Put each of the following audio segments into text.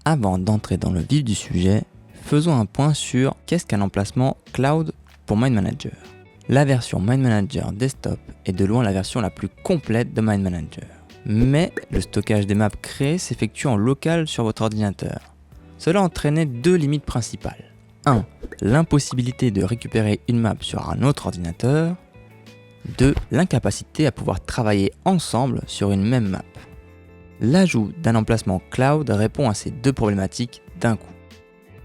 Avant d'entrer dans le vif du sujet, faisons un point sur qu'est-ce qu'un emplacement cloud pour MindManager. La version MindManager Desktop est de loin la version la plus complète de MindManager. Mais le stockage des maps créées s'effectue en local sur votre ordinateur. Cela entraînait deux limites principales. 1. L'impossibilité de récupérer une map sur un autre ordinateur. 2. L'incapacité à pouvoir travailler ensemble sur une même map. L'ajout d'un emplacement cloud répond à ces deux problématiques d'un coup.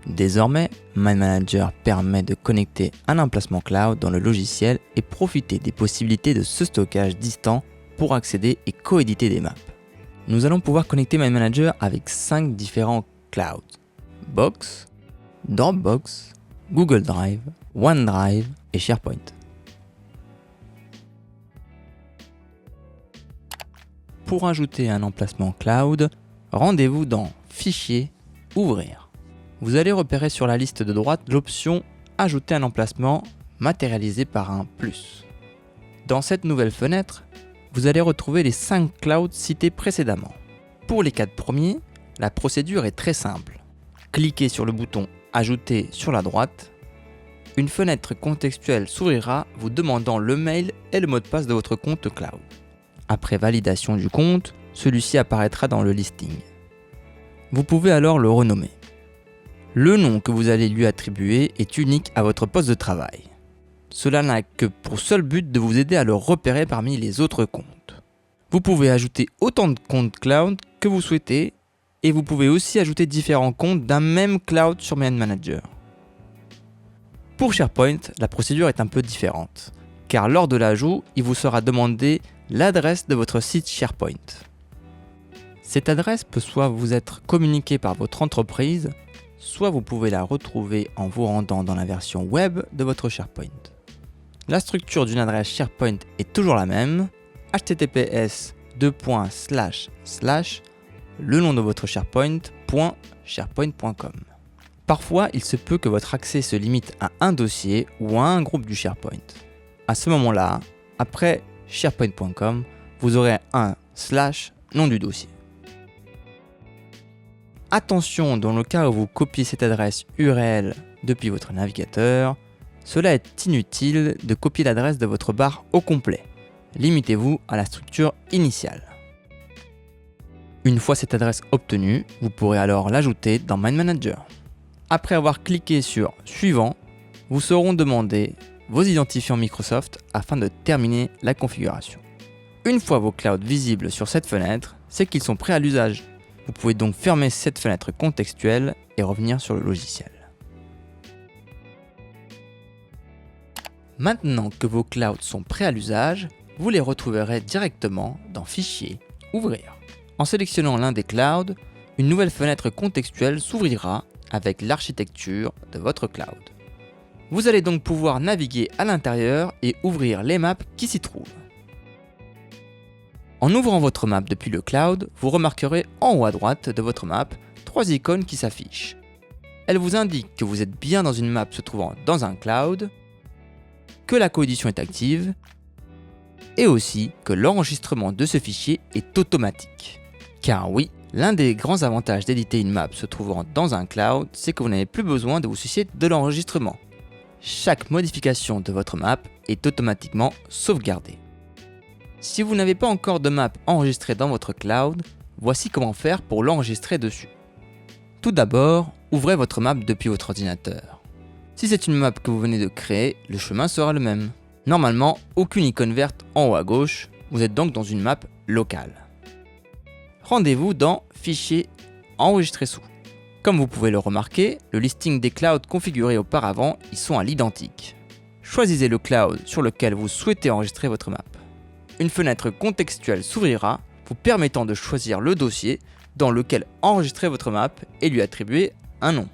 Désormais, MindManager permet de connecter un emplacement cloud dans le logiciel et profiter des possibilités de ce stockage distant pour accéder et coéditer des maps. Nous allons pouvoir connecter MindManager avec 5 différents clouds: Box, Dropbox, Google Drive, OneDrive et SharePoint. Pour ajouter un emplacement cloud, rendez-vous dans Fichier, Ouvrir. Vous allez repérer sur la liste de droite l'option Ajouter un emplacement matérialisé par un plus. Dans cette nouvelle fenêtre, vous allez retrouver les 5 clouds cités précédemment. Pour les 4 premiers, la procédure est très simple. Cliquez sur le bouton Ajouter sur la droite. Une fenêtre contextuelle s'ouvrira vous demandant le mail et le mot de passe de votre compte cloud. Après validation du compte, celui-ci apparaîtra dans le listing. Vous pouvez alors le renommer. Le nom que vous allez lui attribuer est unique à votre poste de travail. Cela n'a que pour seul but de vous aider à le repérer parmi les autres comptes. Vous pouvez ajouter autant de comptes cloud que vous souhaitez et vous pouvez aussi ajouter différents comptes d'un même cloud sur MindManager. Pour SharePoint, la procédure est un peu différente, car lors de l'ajout, il vous sera demandé l'adresse de votre site SharePoint. Cette adresse peut soit vous être communiquée par votre entreprise, soit vous pouvez la retrouver en vous rendant dans la version web de votre SharePoint. La structure d'une adresse SharePoint est toujours la même, https:// le nom de votre SharePoint.sharepoint.com. Parfois, il se peut que votre accès se limite à un dossier ou à un groupe du SharePoint. À ce moment-là, après sharepoint.com, vous aurez un / nom du dossier. Attention, dans le cas où vous copiez cette adresse URL depuis votre navigateur, cela est inutile de copier l'adresse de votre barre au complet. Limitez-vous à la structure initiale. Une fois cette adresse obtenue, vous pourrez alors l'ajouter dans MindManager. Après avoir cliqué sur Suivant, vous seront demandés vos identifiants Microsoft afin de terminer la configuration. Une fois vos clouds visibles sur cette fenêtre, c'est qu'ils sont prêts à l'usage. Vous pouvez donc fermer cette fenêtre contextuelle et revenir sur le logiciel. Maintenant que vos clouds sont prêts à l'usage, vous les retrouverez directement dans Fichier, Ouvrir. En sélectionnant l'un des clouds, une nouvelle fenêtre contextuelle s'ouvrira avec l'architecture de votre cloud. Vous allez donc pouvoir naviguer à l'intérieur et ouvrir les maps qui s'y trouvent. En ouvrant votre map depuis le cloud, vous remarquerez en haut à droite de votre map 3 icônes qui s'affichent. Elles vous indiquent que vous êtes bien dans une map se trouvant dans un cloud, que la coédition est active, et aussi que l'enregistrement de ce fichier est automatique. Car oui, l'un des grands avantages d'éditer une map se trouvant dans un cloud, c'est que vous n'avez plus besoin de vous soucier de l'enregistrement. Chaque modification de votre map est automatiquement sauvegardée. Si vous n'avez pas encore de map enregistrée dans votre cloud, voici comment faire pour l'enregistrer dessus. Tout d'abord, ouvrez votre map depuis votre ordinateur. Si c'est une map que vous venez de créer, le chemin sera le même. Normalement, aucune icône verte en haut à gauche, vous êtes donc dans une map locale. Rendez-vous dans Fichier, Enregistrer sous. Comme vous pouvez le remarquer, le listing des clouds configurés auparavant y sont à l'identique. Choisissez le cloud sur lequel vous souhaitez enregistrer votre map. Une fenêtre contextuelle s'ouvrira, vous permettant de choisir le dossier dans lequel enregistrer votre map et lui attribuer un nom.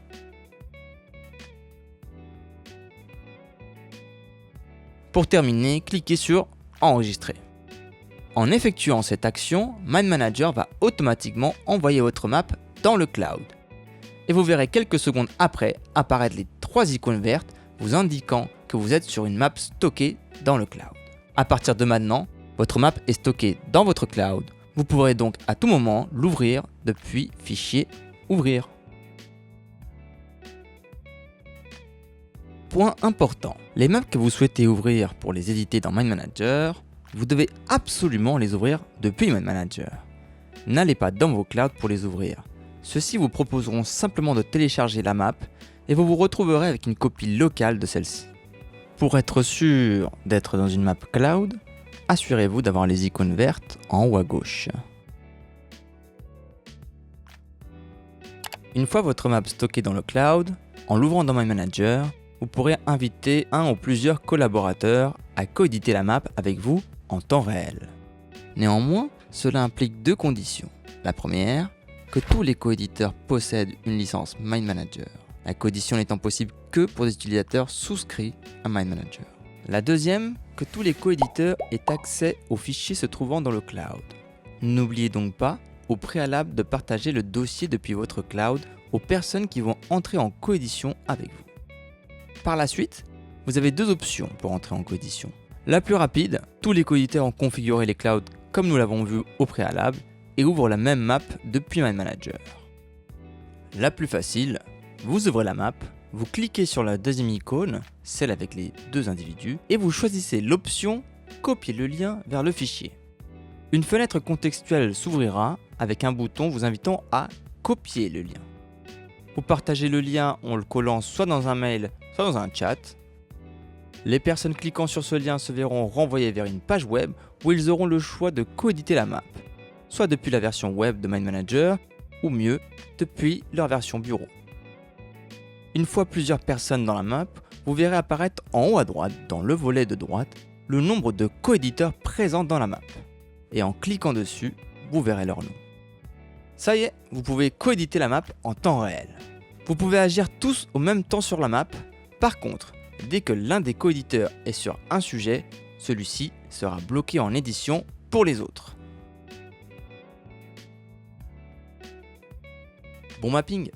Pour terminer, cliquez sur Enregistrer. En effectuant cette action, MindManager va automatiquement envoyer votre map dans le cloud. Et vous verrez quelques secondes après apparaître les 3 icônes vertes vous indiquant que vous êtes sur une map stockée dans le cloud. À partir de maintenant, votre map est stockée dans votre cloud. Vous pourrez donc à tout moment l'ouvrir depuis Fichier, Ouvrir. Point important, les maps que vous souhaitez ouvrir pour les éditer dans MindManager, vous devez absolument les ouvrir depuis MindManager. N'allez pas dans vos clouds pour les ouvrir. Ceux-ci vous proposeront simplement de télécharger la map et vous vous retrouverez avec une copie locale de celle-ci. Pour être sûr d'être dans une map cloud, assurez-vous d'avoir les icônes vertes en haut à gauche. Une fois votre map stockée dans le cloud, en l'ouvrant dans MindManager, vous pourrez inviter un ou plusieurs collaborateurs à coéditer la map avec vous en temps réel. Néanmoins, cela implique deux conditions. La première, que tous les coéditeurs possèdent une licence MindManager. La coédition n'étant possible que pour des utilisateurs souscrits à MindManager. La deuxième, que tous les coéditeurs aient accès aux fichiers se trouvant dans le cloud. N'oubliez donc pas, au préalable, de partager le dossier depuis votre cloud aux personnes qui vont entrer en coédition avec vous. Par la suite, vous avez deux options pour entrer en coédition. La plus rapide, tous les coéditeurs ont configuré les clouds comme nous l'avons vu au préalable et ouvrent la même map depuis MindManager. La plus facile, vous ouvrez la map, vous cliquez sur la deuxième icône, celle avec les deux individus, et vous choisissez l'option « Copier le lien vers le fichier ». Une fenêtre contextuelle s'ouvrira avec un bouton vous invitant à copier le lien. Vous partagez le lien en le collant soit dans un mail, soit dans un chat. Les personnes cliquant sur ce lien se verront renvoyées vers une page web où ils auront le choix de coéditer la map, soit depuis la version web de MindManager, ou mieux, depuis leur version bureau. Une fois plusieurs personnes dans la map, vous verrez apparaître en haut à droite, dans le volet de droite, le nombre de coéditeurs présents dans la map. Et en cliquant dessus, vous verrez leur nom. Ça y est, vous pouvez coéditer la map en temps réel. Vous pouvez agir tous au même temps sur la map. Par contre, dès que l'un des coéditeurs est sur un sujet, celui-ci sera bloqué en édition pour les autres. Bon mapping!